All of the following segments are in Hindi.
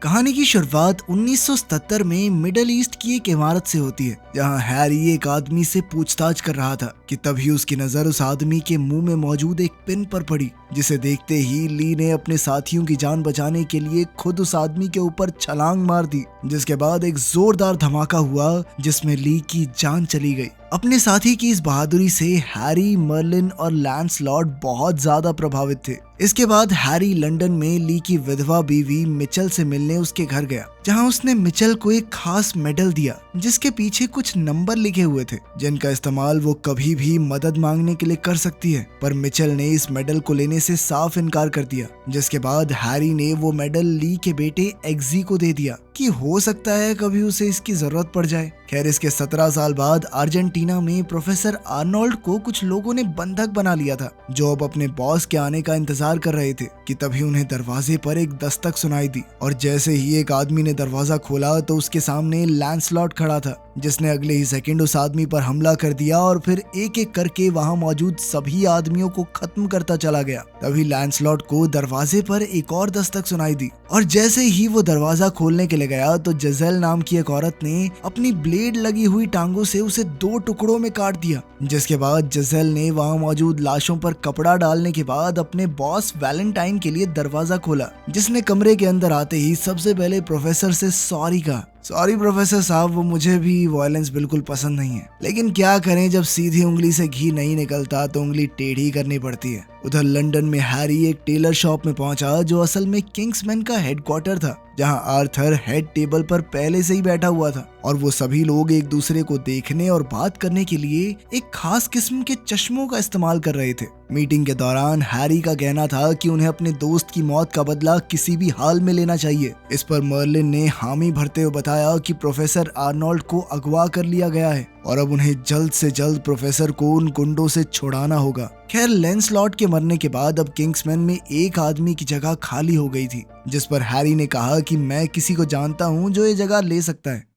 कहानी की शुरुआत 1977 में मिडल ईस्ट की एक इमारत से होती है, जहां हैरी एक आदमी से पूछताछ कर रहा था कि तभी उसकी नजर उस आदमी के मुंह में मौजूद एक पिन पर पड़ी, जिसे देखते ही ली ने अपने साथियों की जान बचाने के लिए खुद उस आदमी के ऊपर छलांग मार दी, जिसके बाद एक जोरदार धमाका हुआ जिसमें ली की जान चली गई। अपने साथी की इस बहादुरी से हैरी, मर्लिन और लैंसलॉट बहुत ज्यादा प्रभावित थे। इसके बाद हैरी लंदन में ली की विधवा बीवी मिचेल से मिलने उसके घर गया, जहां उसने मिचेल को एक खास मेडल दिया जिसके पीछे कुछ नंबर लिखे हुए थे, जिनका इस्तेमाल वो कभी भी मदद मांगने के लिए कर सकती है। पर मिचेल ने इस मेडल को लेने से साफ इनकार कर दिया, जिसके बाद हैरी ने वो मेडल ली के बेटे एग्जी को दे दिया कि हो सकता है कभी उसे इसकी जरूरत पड़ जाए। खैर, इसके 17 साल बाद अर्जेंटीना में प्रोफेसर आर्नोल्ड को कुछ लोगों ने बंधक बना लिया था, जो अब अपने बॉस के आने का इंतजार कर रहे थे कि तभी उन्हें दरवाजे पर एक दस्तक सुनाई दी, और जैसे ही एक आदमी ने दरवाजा खोला तो उसके सामने लैंसलॉट खड़ा था, जिसने अगले ही सेकंड उस आदमी पर हमला कर दिया और फिर एक एक करके वहां मौजूद सभी आदमियों को खत्म करता चला गया। तभी लैंसलॉट को दरवाजे पर एक और दस्तक सुनाई दी, और जैसे ही वो दरवाजा खोलने के लिए गया तो जिज़ेल नाम की एक औरत ने अपनी ब्लेड लगी हुई टांगों से उसे 2 टुकड़ों में काट दिया। जिसके बाद जिज़ेल ने वहां मौजूद लाशों पर कपड़ा डालने के बाद अपने बॉस वैलेंटाइन के लिए दरवाजा खोला, जिसने कमरे के अंदर आते ही सबसे पहले प्रोफेसर से सॉरी कहा। सॉरी प्रोफेसर साहब, वो मुझे भी वायलेंस बिल्कुल पसंद नहीं है, लेकिन क्या करें, जब सीधी उंगली से घी नहीं निकलता तो उंगली टेढ़ी करनी पड़ती है। उधर लंदन में हैरी एक टेलर शॉप में पहुंचा, जो असल में किंग्समैन का हेडक्वार्टर था, जहां आर्थर हेड टेबल पर पहले से ही बैठा हुआ था, और वो सभी लोग एक दूसरे को देखने और बात करने के लिए एक खास किस्म के चश्मों का इस्तेमाल कर रहे थे। मीटिंग के दौरान हैरी का कहना था कि उन्हें अपने दोस्त की मौत का बदला किसी भी हाल में लेना चाहिए। इस पर मर्लिन ने हामी भरते हुए बताया कि प्रोफेसर आर्नोल्ड को अगवा कर लिया गया है और अब उन्हें जल्द से जल्द प्रोफेसर को उन गुंडों से छुड़ाना होगा। खैर, लैंसलॉट के मरने के बाद अब किंग्समैन में एक आदमी की जगह खाली हो गई थी, जिस पर हैरी ने कहा कि मैं किसी को जानता हूँ जो ये जगह ले सकता है।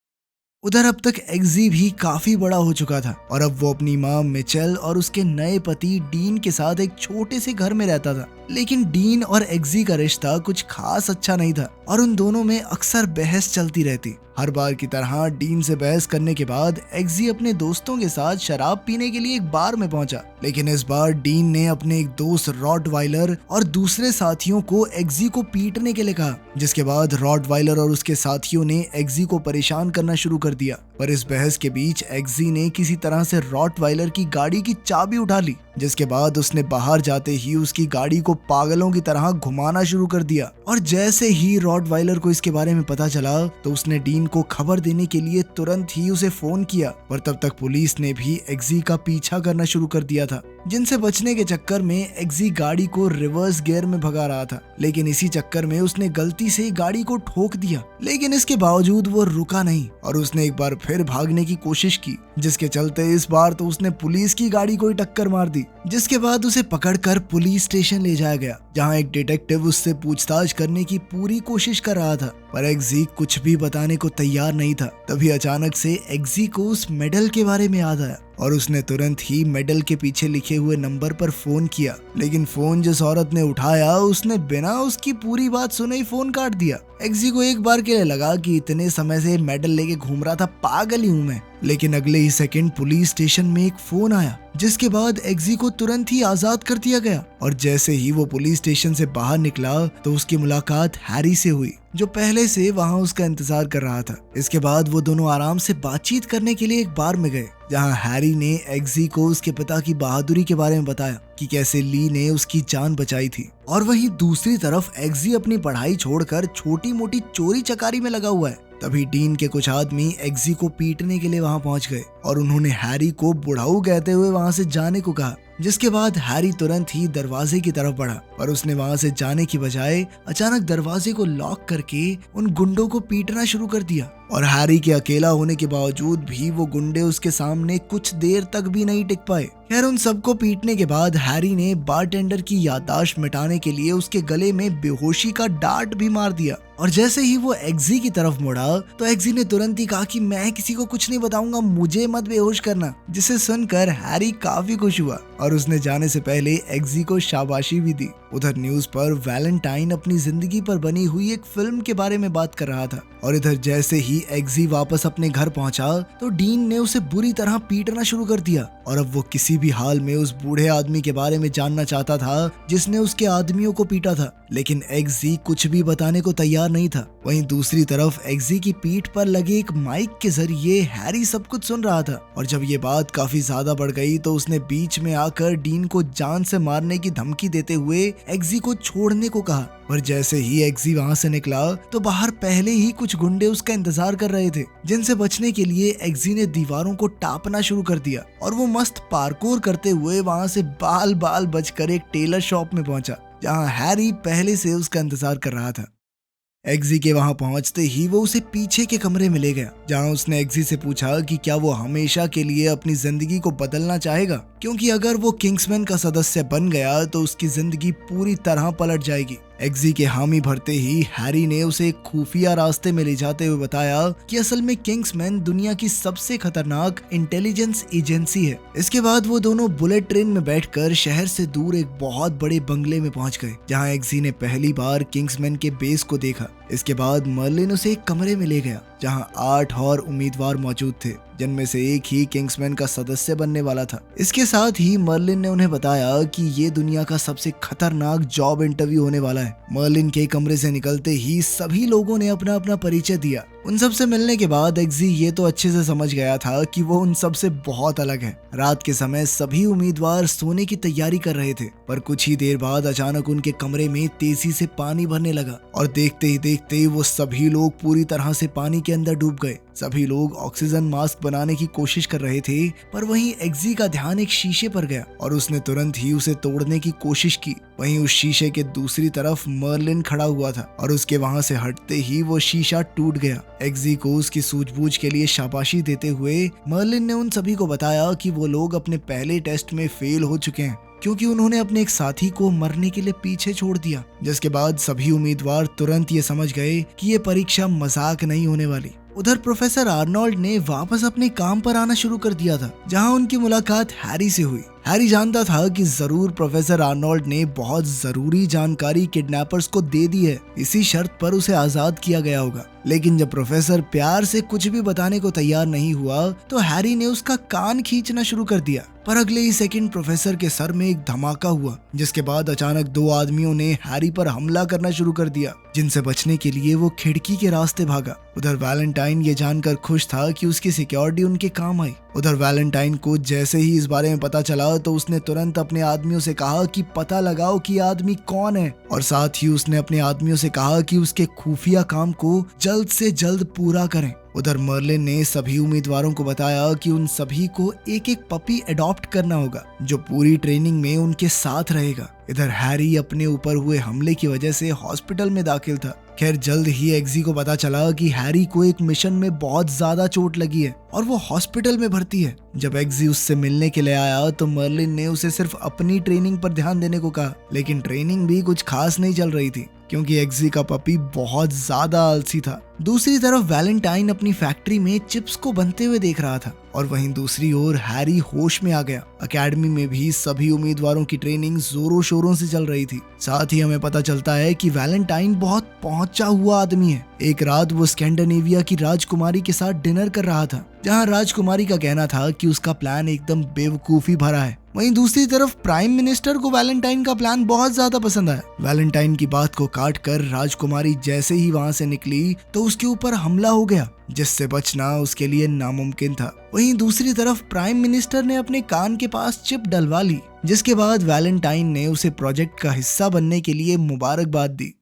उधर अब तक एग्जी भी काफी बड़ा हो चुका था, और अब वो अपनी माँ मिचेल और उसके नए पति डीन के साथ एक छोटे से घर में रहता था। लेकिन डीन और एग्जी का रिश्ता कुछ खास अच्छा नहीं था, और उन दोनों में अक्सर बहस चलती रहती। हर बार की तरह डीन से बहस करने के बाद एग्जी अपने दोस्तों के साथ शराब पीने के लिए एक बार में पहुंचा, लेकिन इस बार डीन ने अपने एक दोस्त रॉटवाइलर और दूसरे साथियों को एग्जी को पीटने के लिए कहा, जिसके बाद रॉटवाइलर और उसके साथियों ने एग्जी को परेशान करना शुरू कर दिया। पर इस बहस के बीच एग्जी ने किसी तरह से रॉटवाइलर की गाड़ी की चाबी उठा ली, जिसके बाद उसने बाहर जाते ही उसकी गाड़ी को पागलों की तरह घुमाना शुरू कर दिया। और जैसे ही रॉटवाइलर को इसके बारे में पता चला तो उसने डीन को खबर देने के लिए तुरंत ही उसे फोन किया, पर तब तक पुलिस ने भी एग्जी का पीछा करना शुरू कर दिया था, जिनसे बचने के चक्कर में एग्जी गाड़ी को रिवर्स गियर में भगा रहा था। लेकिन इसी चक्कर में उसने गलती से गाड़ी को ठोक दिया, लेकिन इसके बावजूद वो रुका नहीं और उसने एक बार फिर भागने की कोशिश की, जिसके चलते इस बार तो उसने पुलिस की गाड़ी को ही टक्कर मार दी, जिसके बाद उसे पकड़कर पुलिस स्टेशन ले जाया गया, जहां एक डिटेक्टिव उससे पूछताछ करने की पूरी कोशिश कर रहा था, पर एग्जी कुछ भी बताने को तैयार नहीं था। तभी अचानक से एग्जी को उस मेडल के बारे में याद आया, और उसने तुरंत ही मेडल के पीछे लिखे हुए नंबर पर फोन किया। लेकिन फोन जिस औरत ने उठाया उसने बिना उसकी पूरी बात सुने ही फोन काट दिया। एग्जी को एक बार के लिए लगा कि इतने समय से मेडल लेके घूम रहा था, पागल ही हूं मैं। लेकिन अगले ही सेकंड पुलिस स्टेशन में एक फोन आया, जिसके बाद एग्जी को तुरंत ही आजाद कर दिया गया। और जैसे ही वो पुलिस स्टेशन से बाहर निकला तो उसकी मुलाकात हैरी से हुई, जो पहले से वहां उसका इंतजार कर रहा था। इसके बाद वो दोनों आराम से बातचीत करने के लिए एक बार में गए, जहां हैरी ने एग्जी को उसके पिता की बहादुरी के बारे में बताया कि कैसे ली ने उसकी जान बचाई थी। और वहीं दूसरी तरफ एग्जी अपनी पढ़ाई छोड़कर छोटी मोटी चोरी चकारी में लगा हुआ है। तभी डीन के कुछ आदमी एग्जी को पीटने के लिए वहां पहुंच गए और उन्होंने हैरी को बुढ़ाऊ कहते हुए वहां से जाने को कहा, जिसके बाद हैरी तुरंत ही दरवाजे की तरफ बढ़ा, पर उसने वहां से जाने की बजाय अचानक दरवाजे को लॉक करके उन गुंडों को पीटना शुरू कर दिया। और हैरी के अकेला होने के बावजूद भी वो गुंडे उसके सामने कुछ देर तक भी नहीं टिक पाए। खैर, उन सबको पीटने के बाद हैरी ने बारटेंडर की याददाश्त मिटाने के लिए उसके गले में बेहोशी का डार्ट भी मार दिया। और जैसे ही वो एग्जी की तरफ मुड़ा तो एग्जी ने तुरंत ही कहा कि मैं किसी को कुछ नहीं बताऊंगा, मुझे मत बेहोश करना, जिसे सुनकर हैरी काफी खुश हुआ और उसने जाने से पहले एग्जी को शाबाशी भी दी। उधर न्यूज पर वैलेंटाइन अपनी जिंदगी पर बनी हुई एक फिल्म के बारे में बात कर रहा था और इधर जैसे ही एग्जी वापस अपने घर पहुंचा तो डीन ने उसे बुरी तरह पीटना शुरू कर दिया और अब वो किसी भी हाल में उस बूढ़े आदमी के बारे में जानना चाहता था जिसने उसके आदमियों को पीटा था, लेकिन एग्जी कुछ भी बताने को तैयार नहीं था। वहीं दूसरी तरफ एग्जी की पीठ पर लगे एक माइक के जरिए हैरी सब कुछ सुन रहा था और जब ये बात काफी ज्यादा बढ़ गई तो उसने बीच में आकर डीन को जान से मारने की धमकी देते हुए एग्जी को छोड़ने को कहा। और जैसे ही एग्जी वहां से निकला तो बाहर पहले ही कुछ गुंडे उसका इंतजार कर रहे थे, जिनसे बचने के लिए एग्जी ने दीवारों को टापना शुरू कर दिया और वो मस्त पार्कोर करते हुए वहां से बाल बाल बचकर एक टेलर शॉप में पहुंचा जहां हैरी पहले से उसका इंतजार कर रहा था। एग्जी के वहां पहुंचते ही वो उसे पीछे के कमरे में ले गया जहां उसने एग्जी से पूछा कि क्या वो हमेशा के लिए अपनी जिंदगी को बदलना चाहेगा, क्योंकि अगर वो किंग्समैन का सदस्य बन गया तो उसकी जिंदगी पूरी तरह पलट जाएगी। एग्जी के हामी भरते ही हैरी ने उसे एक खुफिया रास्ते में ले जाते हुए बताया कि असल में किंग्समैन दुनिया की सबसे खतरनाक इंटेलिजेंस एजेंसी है। इसके बाद वो दोनों बुलेट ट्रेन में बैठकर शहर से दूर एक बहुत बड़े बंगले में पहुंच गए जहां एग्जी ने पहली बार किंग्समैन के बेस को देखा। इसके बाद मर्लिन उसे एक कमरे में ले गया जहां 8 और उम्मीदवार मौजूद थे, जिनमें से एक ही किंग्समैन का सदस्य बनने वाला था। इसके साथ ही मर्लिन ने उन्हें बताया कि ये दुनिया का सबसे खतरनाक जॉब इंटरव्यू होने वाला है। मर्लिन के कमरे से निकलते ही सभी लोगों ने अपना अपना परिचय दिया। उन सब से मिलने के बाद एग्जी ये तो अच्छे से समझ गया था कि वो उन सब से बहुत अलग है। रात के समय सभी उम्मीदवार सोने की तैयारी कर रहे थे, पर कुछ ही देर बाद अचानक उनके कमरे में तेजी से पानी भरने लगा और देखते ही देखते वो सभी लोग पूरी तरह से पानी के अंदर डूब गए। सभी लोग ऑक्सीजन मास्क बनाने की कोशिश कर रहे थे, पर वहीं एग्जी का ध्यान एक शीशे पर गया और उसने तुरंत ही उसे तोड़ने की कोशिश की। वहीं उस शीशे के दूसरी तरफ मर्लिन खड़ा हुआ था और उसके वहां से हटते ही वो शीशा टूट गया। एग्जी को उसकी सूझबूझ के लिए शाबाशी देते हुए मर्लिन ने उन सभी को बताया कि वो लोग अपने पहले टेस्ट में फेल हो चुके हैं क्योंकि उन्होंने अपने एक साथी को मरने के लिए पीछे छोड़ दिया। जिसके बाद सभी उम्मीदवार तुरंत ये समझ गए कि ये परीक्षा मजाक नहीं होने वाली। उधर प्रोफेसर आर्नोल्ड ने वापस अपने काम पर आना शुरू कर दिया था जहां उनकी मुलाकात हैरी से हुई। हैरी जानता था कि जरूर प्रोफेसर आर्नोल्ड ने बहुत जरूरी जानकारी किडनैपर्स को दे दी है, इसी शर्त पर उसे आजाद किया गया होगा। लेकिन जब प्रोफेसर प्यार से कुछ भी बताने को तैयार नहीं हुआ तो हैरी ने उसका कान खींचना शुरू कर दिया। पर अगले ही सेकंड प्रोफेसर के सर में एक धमाका हुआ, जिसके बाद अचानक 2 आदमियों ने हैरी पर हमला करना शुरू कर दिया, जिनसे बचने के लिए वो खिड़की के रास्ते भागा। उधर वैलेंटाइन ये जानकर खुश था कि उसकी सिक्योरिटी उनके काम आई। उधर वैलेंटाइन को जैसे ही इस बारे में पता चला तो उसने तुरंत अपने आदमियों से कहा कि पता लगाओ कि आदमी कौन है, और साथ ही उसने अपने आदमियों से कहा कि उसके खुफिया काम को जल्द से जल्द पूरा करें। उधर मर्लिन ने सभी उम्मीदवारों को बताया कि उन सभी को एक एक पपी अडॉप्ट करना होगा जो पूरी ट्रेनिंग में उनके साथ रहेगा। इधर हैरी अपने ऊपर हुए हमले की वजह से हॉस्पिटल में दाखिल था। खैर जल्द ही एग्जी को पता चला कि हैरी को एक मिशन में बहुत ज्यादा चोट लगी है और वो हॉस्पिटल में भर्ती है। जब एग्जी उससे मिलने के लिए आया तो मर्लिन ने उसे सिर्फ अपनी ट्रेनिंग पर ध्यान देने को कहा, लेकिन ट्रेनिंग भी कुछ खास नहीं चल रही थी क्योंकि एग्जी का पपी बहुत ज्यादा आलसी था। दूसरी तरफ वैलेंटाइन अपनी फैक्ट्री में चिप्स को बनते हुए देख रहा था और वहीं दूसरी ओर हैरी होश में आ गया। एकेडमी में भी सभी उम्मीदवारों की ट्रेनिंग जोरों शोरों से चल रही थी। साथ ही हमें पता चलता है कि वैलेंटाइन बहुत पहुंचा हुआ आदमी है। एक रात वो स्कैंडिनेविया की राजकुमारी के साथ डिनर कर रहा था जहां राजकुमारी का कहना था कि उसका प्लान एकदम बेवकूफी भरा है। वहीं दूसरी तरफ प्राइम मिनिस्टर को वैलेंटाइन का प्लान बहुत ज्यादा पसंद आया। वैलेंटाइन की बात को काट कर राजकुमारी जैसे ही वहां से निकली तो उसके ऊपर हमला हो गया, जिससे बचना उसके लिए नामुमकिन था। वहीं दूसरी तरफ प्राइम मिनिस्टर ने अपने कान के पास चिप डलवा ली, जिसके बाद वैलेंटाइन ने उसे प्रोजेक्ट का हिस्सा बनने के लिए मुबारकबाद दी।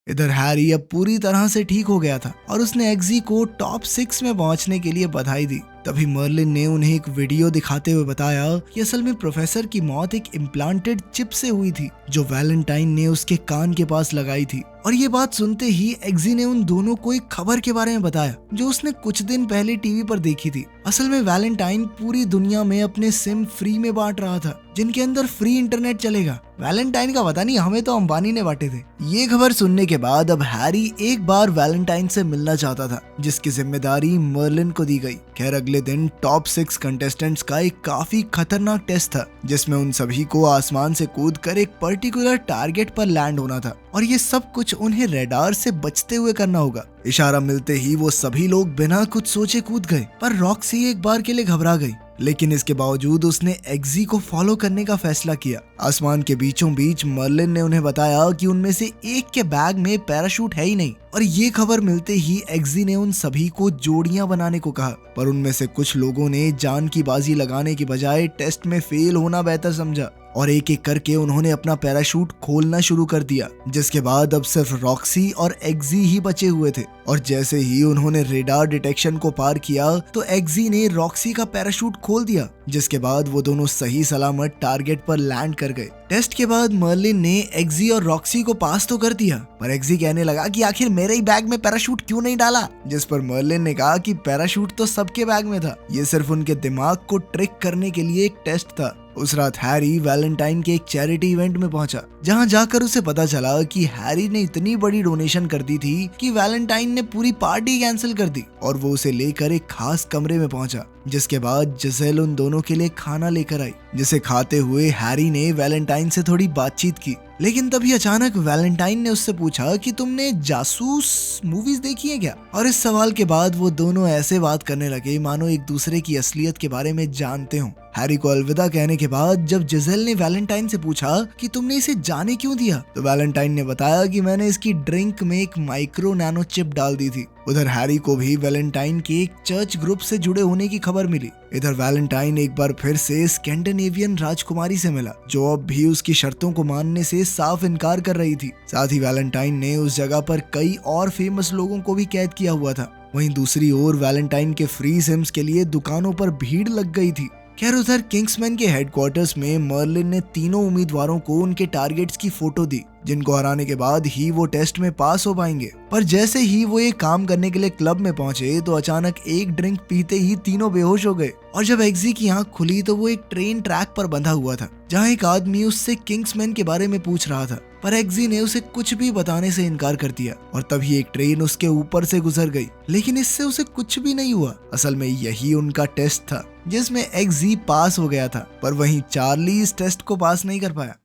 इधर हैरी अब पूरी तरह से ठीक हो गया था और उसने एग्जी को टॉप 6 में पहुंचने के लिए बधाई दी। तभी मर्लिन ने उन्हें एक वीडियो दिखाते हुए बताया कि असल में प्रोफेसर की मौत एक इम्प्लांटेड चिप से हुई थी जो वैलेंटाइन ने उसके कान के पास लगाई थी। और ये बात सुनते ही एग्जी ने उन दोनों को एक खबर के बारे में बताया जो उसने कुछ दिन पहले टीवी पर देखी थी। असल में वैलेंटाइन पूरी दुनिया में अपने सिम फ्री में बांट रहा था जिनके अंदर फ्री इंटरनेट चलेगा। वैलेंटाइन का पता नहीं, हमें तो अंबानी ने बांटे थे। ये खबर सुनने के बाद अब हैरी एक बार वैलेंटाइन से मिलना चाहता था, जिसकी जिम्मेदारी मर्लिन को दी गई खैर अगले दिन टॉप 6 कंटेस्टेंट्स का एक काफी खतरनाक टेस्ट था, जिसमें उन सभी को आसमान से कूदकर एक पर्टिकुलर टारगेट पर लैंड होना था और ये सब कुछ उन्हें रेडार से बचते हुए करना होगा। इशारा मिलते ही वो सभी लोग बिना कुछ सोचे कूद गए, पर रॉक्सी एक बार के लिए घबरा गई, लेकिन इसके बावजूद उसने एग्जी को फॉलो करने का फैसला किया। आसमान के बीचों बीच मर्लिन ने उन्हें बताया कि उनमें से एक के बैग में पैराशूट है ही नहीं, और ये खबर मिलते ही एग्जी ने उन सभी को जोड़ियां बनाने को कहा, पर उनमें से कुछ लोगों ने जान की बाजी लगाने की बजाय टेस्ट में फेल होना बेहतर समझा और एक एक करके उन्होंने अपना पैराशूट खोलना शुरू कर दिया, जिसके बाद अब सिर्फ रॉक्सी और एग्जी ही बचे हुए थे। और जैसे ही उन्होंने रेडार डिटेक्शन को पार किया तो एग्जी ने रॉक्सी का पैराशूट खोल दिया, जिसके बाद वो दोनों सही सलामत टारगेट पर लैंड कर गए। टेस्ट के बाद मर्लिन ने एग्जी और रॉक्सी को पास तो कर दिया, पर एग्जी कहने लगा कि आखिर मेरे ही बैग में पैराशूट क्यों नहीं डाला, जिस पर मर्लिन ने कहा कि पैराशूट तो सबके बैग में था, ये सिर्फ उनके दिमाग को ट्रिक करने के लिए एक टेस्ट था। उस रात हैरी वैलेंटाइन के एक चैरिटी इवेंट में पहुंचा, जहां जाकर उसे पता चला कि हैरी ने इतनी बड़ी डोनेशन कर दी थी कि वैलेंटाइन ने पूरी पार्टी कैंसिल कर दी और वो उसे लेकर एक खास कमरे में पहुंचा, जिसके बाद जिसेल उन दोनों के लिए खाना लेकर आई, जिसे खाते हुए हैरी ने वैलेंटाइन से थोड़ी बातचीत की। लेकिन तभी अचानक वैलेंटाइन ने उससे पूछा कि तुमने जासूस मूवीज देखी है क्या, और इस सवाल के बाद वो दोनों ऐसे बात करने लगे मानो एक दूसरे की असलियत के बारे में जानते हों। हैरी को अलविदा कहने के बाद जब जिसेल ने वैलेंटाइन से पूछा कि तुमने इसे जाने क्यों दिया, तो वैलेंटाइन ने बताया कि मैंने इसकी ड्रिंक में एक माइक्रो नैनो चिप डाल दी थी। उधर हैरी को भी वैलेंटाइन के एक चर्च ग्रुप से जुड़े होने की खबर मिली। इधर वैलेंटाइन एक बार फिर से स्कैंडिनेवियन राजकुमारी से मिला, जो अब भी उसकी शर्तों को मानने से साफ इनकार कर रही थी। साथ ही वैलेंटाइन ने उस जगह पर कई और फेमस लोगों को भी कैद किया हुआ था। वहीं दूसरी ओर वैलेंटाइन के फ्री सिम्स के लिए दुकानों पर भीड़ लग गई थी। खैर उधर किंग्समैन के हेडक्वार्टर्स में मर्लिन ने तीनों उम्मीदवारों को उनके टारगेट्स की फोटो दी, जिनको हराने के बाद ही वो टेस्ट में पास हो पाएंगे। पर जैसे ही वो ये काम करने के लिए क्लब में पहुंचे तो अचानक एक ड्रिंक पीते ही तीनों बेहोश हो गए, और जब एग्जी की आंख खुली तो वो एक ट्रेन ट्रैक पर बंधा हुआ था, जहां एक आदमी उससे किंग्समैन के बारे में पूछ रहा था, पर एग्जी ने उसे कुछ भी बताने से इनकार कर दिया और तभी एक ट्रेन उसके ऊपर से गुजर गई। लेकिन इससे उसे कुछ भी नहीं हुआ। असल में यही उनका टेस्ट था जिसमें एग्जी पास हो गया था, पर वहीं चार्ली इस टेस्ट को पास नहीं कर पाया।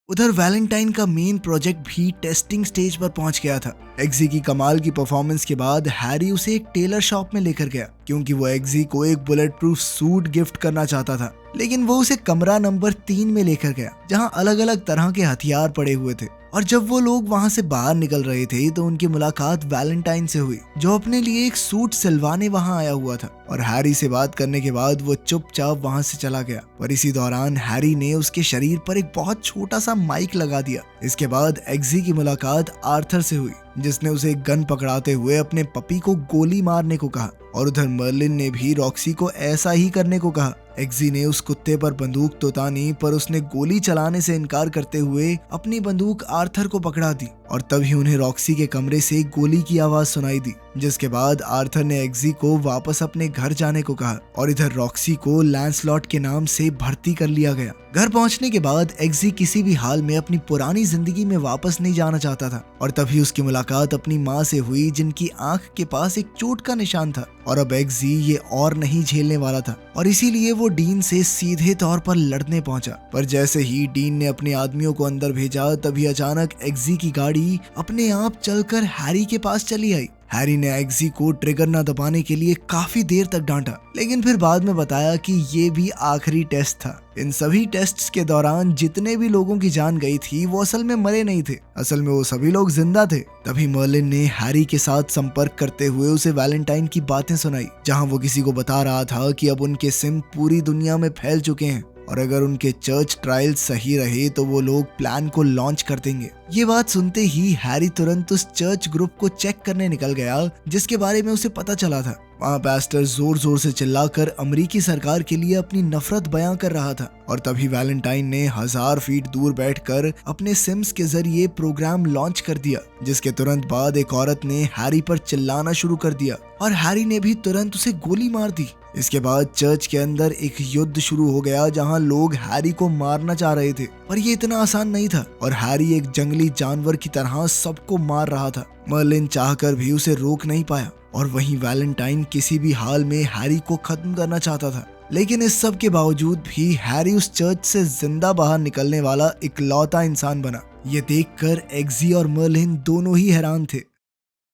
उधर वैलेंटाइन का मेन प्रोजेक्ट भी टेस्टिंग स्टेज पर पहुंच गया था। एग्जी की कमाल की परफॉर्मेंस के बाद हैरी उसे एक टेलर शॉप में लेकर गया, क्योंकि वो एग्जी को एक बुलेट प्रूफ सूट गिफ्ट करना चाहता था। लेकिन वो उसे कमरा नंबर 3 में लेकर गया, जहां अलग अलग तरह के हथियार पड़े हुए थे। और जब वो लोग वहां से बाहर निकल रहे थे तो उनकी मुलाकात वैलेंटाइन से हुई, जो अपने लिए एक सूट सिलवाने वहां आया हुआ था। और हैरी से बात करने के बाद वो चुपचाप वहां से चला गया, पर इसी दौरान हैरी ने उसके शरीर पर एक बहुत छोटा सा माइक लगा दिया। इसके बाद एग्जी की मुलाकात आर्थर से हुई, जिसने उसे एक गन पकड़ाते हुए अपने पपी को गोली मारने को कहा, और उधर मर्लिन ने भी रॉक्सी को ऐसा ही करने को कहा। एग्जी ने उस कुत्ते पर बंदूक तो तानी, पर उसने गोली चलाने से इनकार करते हुए अपनी बंदूक आर्थर को पकड़ा दी, और तभी उन्हें रॉक्सी के कमरे से गोली की आवाज सुनाई दी, जिसके बाद आर्थर ने एग्जी को वापस अपने घर जाने को कहा, और इधर रॉक्सी को लैंसलॉट के नाम से भर्ती कर लिया गया। घर पहुंचने के बाद एग्जी किसी भी हाल में अपनी पुरानी जिंदगी में वापस नहीं जाना चाहता था, और तभी उसकी मुलाकात अपनी माँ से हुई, जिनकी आंख के पास एक चोट का निशान था, और अब एग्जी ये और नहीं झेलने वाला था, और इसीलिए वो डीन से सीधे तौर पर लड़ने पहुंचा। पर जैसे ही डीन ने अपने आदमियों को अंदर भेजा, तभी अचानक एग्जी की गाड़ी अपने आप चलकर हैरी के पास चली आई। हैरी ने एग्जी को ट्रिगर न दबाने के लिए काफी देर तक डांटा, लेकिन फिर बाद में बताया कि ये भी आखिरी टेस्ट था। इन सभी टेस्ट्स के दौरान जितने भी लोगों की जान गई थी वो असल में मरे नहीं थे, असल में वो सभी लोग जिंदा थे। तभी मर्लिन ने हैरी के साथ संपर्क करते हुए उसे वैलेंटाइन की बातें सुनाई, जहां वो किसी को बता रहा था कि अब उनके सिम पूरी दुनिया में फैल चुके हैं, और अगर उनके चर्च ट्रायल सही रहे तो वो लोग प्लान को लॉन्च कर देंगे। ये बात सुनते ही हैरी तुरंत उस चर्च ग्रुप को चेक करने निकल गया, जिसके बारे में उसे पता चला था। वहाँ पास्टर जोर जोर से चिल्लाकर अमेरिकी सरकार के लिए अपनी नफरत बयां कर रहा था, और तभी वैलेंटाइन ने 1000 फीट दूर बैठकर अपने सिम्स के जरिए प्रोग्राम लॉन्च कर दिया, जिसके तुरंत बाद एक औरत ने हैरी पर चिल्लाना शुरू कर दिया, और हैरी ने भी तुरंत उसे गोली मार दी। इसके बाद चर्च के अंदर एक युद्ध शुरू हो गया, जहां लोग हैरी को मारना चाह रहे थे, पर ये इतना आसान नहीं था, और हैरी एक जंगली जानवर की तरह सबको मार रहा था। मर्लिन चाहकर भी उसे रोक नहीं पाया, और वहीं वैलेंटाइन किसी भी हाल में हैरी को खत्म करना चाहता था। लेकिन इस सब के बावजूद भी हैरी उस चर्च से जिंदा बाहर निकलने वाला इकलौता इंसान बना। ये देखकर एग्जी और मर्लिन दोनों ही हैरान थे।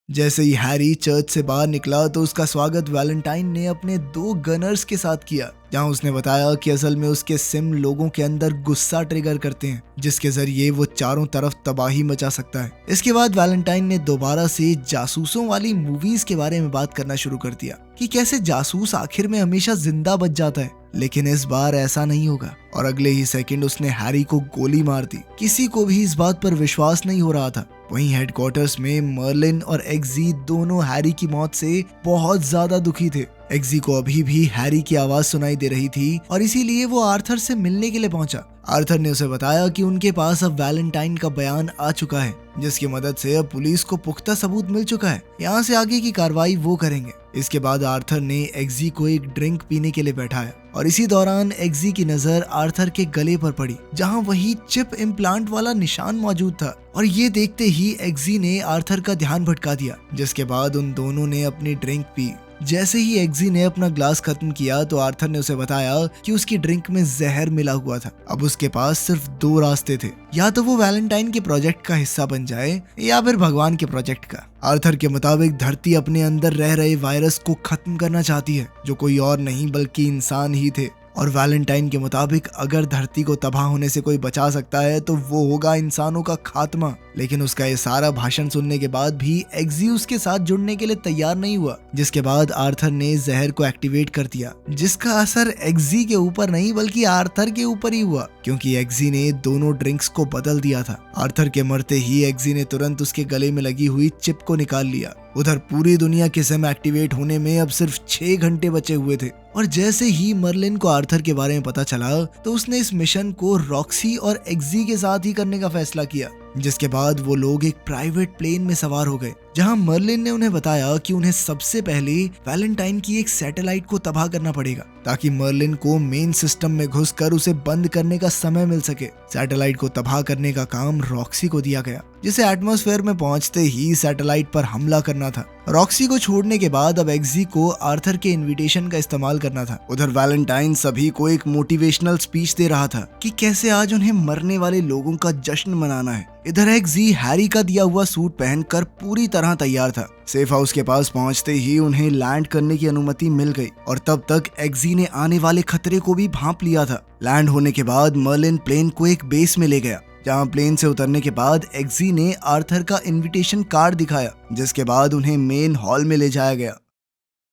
जैसे ही हैरी चर्च से बाहर निकला तो उसका स्वागत वैलेंटाइन ने अपने 2 गनर्स के साथ किया, जहां उसने बताया कि असल में उसके सिम लोगों के अंदर गुस्सा ट्रिगर करते हैं, जिसके जरिए वो चारों तरफ तबाही मचा सकता है। इसके बाद वैलेंटाइन ने दोबारा से जासूसों वाली मूवीज के बारे में बात करना शुरू कर दिया कि कैसे जासूस आखिर में हमेशा जिंदा बच जाता है, लेकिन इस बार ऐसा नहीं होगा। और अगले ही सेकंड उसने हैरी को गोली मार दी। किसी को भी इस बात पर विश्वास नहीं हो रहा था। वहीं हेडक्वार्टर्स में मर्लिन और एग्जी दोनों हैरी की मौत से बहुत ज्यादा दुखी थे। एग्जी को अभी भी हैरी की आवाज सुनाई दे रही थी और इसीलिए वो आर्थर से मिलने के लिए पहुंचा। आर्थर ने उसे बताया कि उनके पास अब वैलेंटाइन का बयान आ चुका है, जिसकी मदद से अब पुलिस को पुख्ता सबूत मिल चुका है। यहाँ से आगे की कार्रवाई वो करेंगे। इसके बाद आर्थर ने एग्जी को एक ड्रिंक पीने के लिए बैठाया और इसी दौरान एग्जी की नजर आर्थर के गले पर पड़ी, जहाँ वही चिप इम्प्लांट वाला निशान मौजूद था। और ये देखते ही एग्जी ने आर्थर का ध्यान भटका दिया, जिसके बाद उन दोनों ने अपनी ड्रिंक पी। जैसे ही एग्जी ने अपना ग्लास खत्म किया तो आर्थर ने उसे बताया कि उसकी ड्रिंक में जहर मिला हुआ था। अब उसके पास सिर्फ 2 रास्ते थे, या तो वो वैलेंटाइन के प्रोजेक्ट का हिस्सा बन जाए या फिर भगवान के प्रोजेक्ट का। आर्थर के मुताबिक धरती अपने अंदर रह रहे वायरस को खत्म करना चाहती है, जो कोई और नहीं बल्कि इंसान ही थे। और वैलेंटाइन के मुताबिक अगर धरती को तबाह होने से कोई बचा सकता है तो वो होगा इंसानों का खात्मा। लेकिन उसका ये सारा भाषण सुनने के बाद भी एग्जी उसके साथ जुड़ने के लिए तैयार नहीं हुआ, जिसके बाद आर्थर ने जहर को एक्टिवेट कर दिया, जिसका असर एग्जी के ऊपर नहीं बल्कि आर्थर के ऊपर ही हुआ, क्योंकि एग्जी ने दोनों ड्रिंक्स को बदल दिया था। आर्थर के मरते ही एग्जी ने तुरंत उसके गले में लगी हुई चिप को निकाल लिया। उधर पूरी दुनिया के सिम एक्टिवेट होने में अब सिर्फ 6 घंटे बचे हुए थे। और जैसे ही मर्लिन को आर्थर के बारे में पता चला तो उसने इस मिशन को रॉक्सी और एग्जी के साथ ही करने का फैसला किया, जिसके बाद वो लोग एक प्राइवेट प्लेन में सवार हो गए, जहां मर्लिन ने उन्हें बताया कि उन्हें सबसे पहले वैलेंटाइन की एक सैटेलाइट को तबाह करना पड़ेगा, ताकि मर्लिन को मेन सिस्टम में घुसकर उसे बंद करने का समय मिल सके। सैटेलाइट को तबाह करने का काम रॉक्सी को दिया गया, जिसे एटमॉस्फेयर में पहुंचते ही सैटेलाइट पर हमला करना था। रॉक्सी को छोड़ने के बाद अब एग्जी को आर्थर के इनविटेशन का इस्तेमाल करना था। उधर वैलेंटाइन सभी को एक मोटिवेशनल स्पीच दे रहा था कि कैसे आज उन्हें मरने वाले लोगों का जश्न मनाना है। इधर एग्जी हैरी का दिया हुआ सूट पहनकर पूरी तरह तैयार था। सेफ हाउस के पास पहुंचते ही उन्हें लैंड करने की अनुमति मिल गई और तब तक एग्जी ने आने वाले खतरे को भी भांप लिया था। लैंड होने के बाद मर्लिन प्लेन को एक बेस में ले गया, जहां प्लेन से उतरने के बाद एग्जी ने आर्थर का इनविटेशन कार्ड दिखाया, जिसके बाद उन्हें मेन हॉल में ले जाया गया।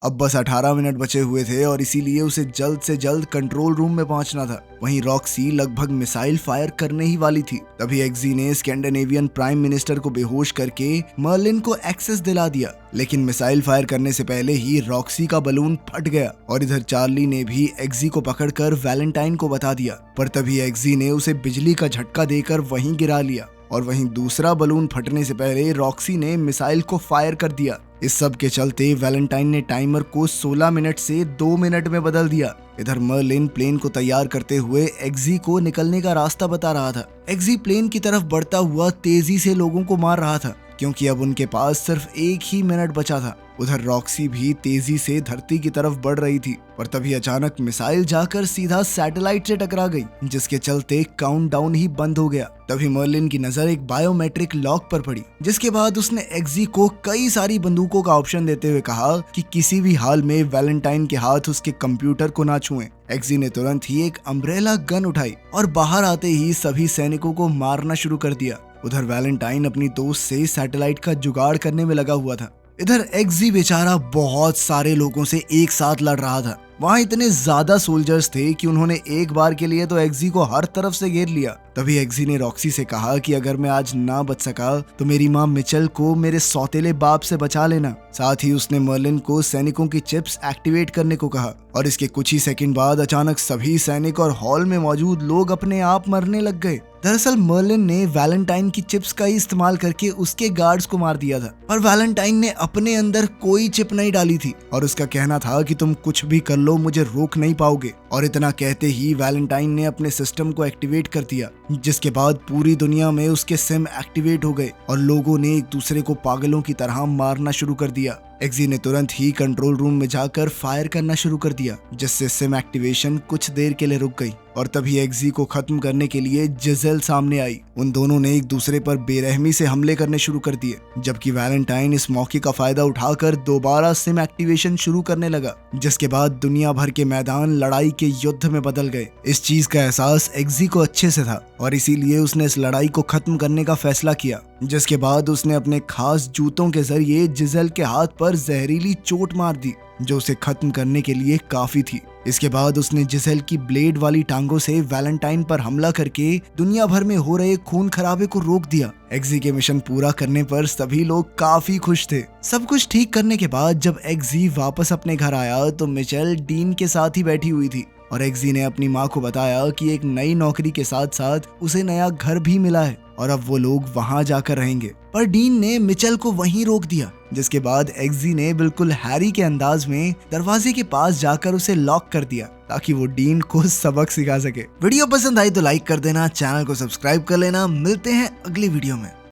अब बस 18 मिनट बचे हुए थे और इसीलिए उसे जल्द से जल्द कंट्रोल रूम में पहुंचना था। वहीं रॉक्सी लगभग मिसाइल फायर करने ही वाली थी, तभी एग्जी ने स्कैंडिनेवियन प्राइम मिनिस्टर को बेहोश करके मर्लिन को एक्सेस दिला दिया। लेकिन मिसाइल फायर करने से पहले ही रॉक्सी का बलून फट गया और इधर चार्ली ने भी एग्जी को पकड़कर वैलेंटाइन को बता दिया, पर तभी एग्जी ने उसे बिजली का झटका देकर वहीं गिरा लिया और वहीं दूसरा बलून फटने से पहले रॉक्सी ने मिसाइल को फायर कर दिया। इस सब के चलते वैलेंटाइन ने टाइमर को 16 मिनट से 2 मिनट में बदल दिया। इधर मर्लिन प्लेन को तैयार करते हुए एग्जी को निकलने का रास्ता बता रहा था। एग्जी प्लेन की तरफ बढ़ता हुआ तेजी से लोगों को मार रहा था, क्योंकि अब उनके पास सिर्फ 1 ही मिनट बचा था। उधर रॉक्सी भी तेजी से धरती की तरफ बढ़ रही थी, पर तभी अचानक मिसाइल जाकर सीधा सैटेलाइट से टकरा गई, जिसके चलते काउंटडाउन ही बंद हो गया। तभी मर्लिन की नजर एक बायोमेट्रिक लॉक पर पड़ी, जिसके बाद उसने एग्जी को कई सारी बंदूकों का ऑप्शन देते हुए कहा कि किसी भी हाल में वैलेंटाइन के हाथ उसके कंप्यूटर को ना छुएं। एग्जी ने तुरंत ही एक अम्ब्रेला गन उठाई और बाहर आते ही सभी सैनिकों को मारना शुरू कर दिया। उधर वैलेंटाइन अपनी दोस्त से सैटेलाइट का जुगाड़ करने में लगा हुआ था। इधर एग्जी बेचारा बहुत सारे लोगों से एक साथ लड़ रहा था। वहाँ इतने ज्यादा सोल्जर्स थे कि उन्होंने एक बार के लिए तो एग्जी को हर तरफ से घेर लिया। तभी एग्जी ने रॉक्सी से कहा कि अगर मैं आज ना बच सका तो मेरी माँ मिचेल को मेरे सौतेले बाप से बचा लेना। साथ ही उसने मर्लिन को सैनिकों की चिप्स एक्टिवेट करने को कहा और इसके कुछ ही सेकंड बाद अचानक सभी सैनिक और हॉल में मौजूद लोग अपने आप मरने लग गए। दरअसल मर्लिन ने वैलेंटाइन की चिप्स का ही इस्तेमाल करके उसके गार्ड्स को मार दिया था, पर वैलेंटाइन ने अपने अंदर कोई चिप नहीं डाली थी और उसका कहना था कि तुम कुछ भी कर लो, मुझे रोक नहीं पाओगे। और इतना कहते ही वैलेंटाइन ने अपने सिस्टम को एक्टिवेट कर दिया, जिसके बाद पूरी दुनिया में उसके सिम एक्टिवेट हो गए और लोगों ने एक दूसरे को पागलों की तरह मारना शुरू कर दिया। एग्जी ने तुरंत ही कंट्रोल रूम में जाकर फायर करना शुरू कर दिया, जिससे सिम एक्टिवेशन कुछ देर के लिए रुक गई और तभी एग्जी को खत्म करने के लिए जिजेल सामने आई। उन दोनों ने एक दूसरे पर बेरहमी से हमले करने शुरू कर दिए, जबकि वैलेंटाइन इस मौके का फायदा उठाकर दोबारा सिम एक्टिवेशन शुरू करने लगा, जिसके बाद दुनिया भर के मैदान लड़ाई के युद्ध में बदल गए। इस चीज का एहसास एग्जी को अच्छे से था और इसीलिए उसने इस लड़ाई को खत्म करने का फैसला किया, जिसके बाद उसने अपने खास जूतों के जरिए जिजेल के हाथ पर जहरीली चोट मार दी, जो उसे खत्म करने के लिए काफी थी। इसके बाद उसने जिसेल की ब्लेड वाली टांगों से वैलेंटाइन पर हमला करके दुनिया भर में हो रहे खून खराबे को रोक दिया। एग्जी के मिशन पूरा करने पर सभी लोग काफी खुश थे। सब कुछ ठीक करने के बाद जब एग्जी वापस अपने घर आया तो मिचेल डीन के साथ ही बैठी हुई थी और एग्जी ने अपनी माँ को बताया कि एक नई नौकरी के साथ साथ उसे नया घर भी मिला है और अब वो लोग वहां जाकर रहेंगे। पर डीन ने मिचेल को वहीं रोक दिया, जिसके बाद एग्जी ने बिल्कुल हैरी के अंदाज में दरवाजे के पास जाकर उसे लॉक कर दिया ताकि वो डीन को सबक सिखा सके। वीडियो पसंद आई तो लाइक कर देना, चैनल को सब्सक्राइब कर लेना। मिलते हैं अगली वीडियो में।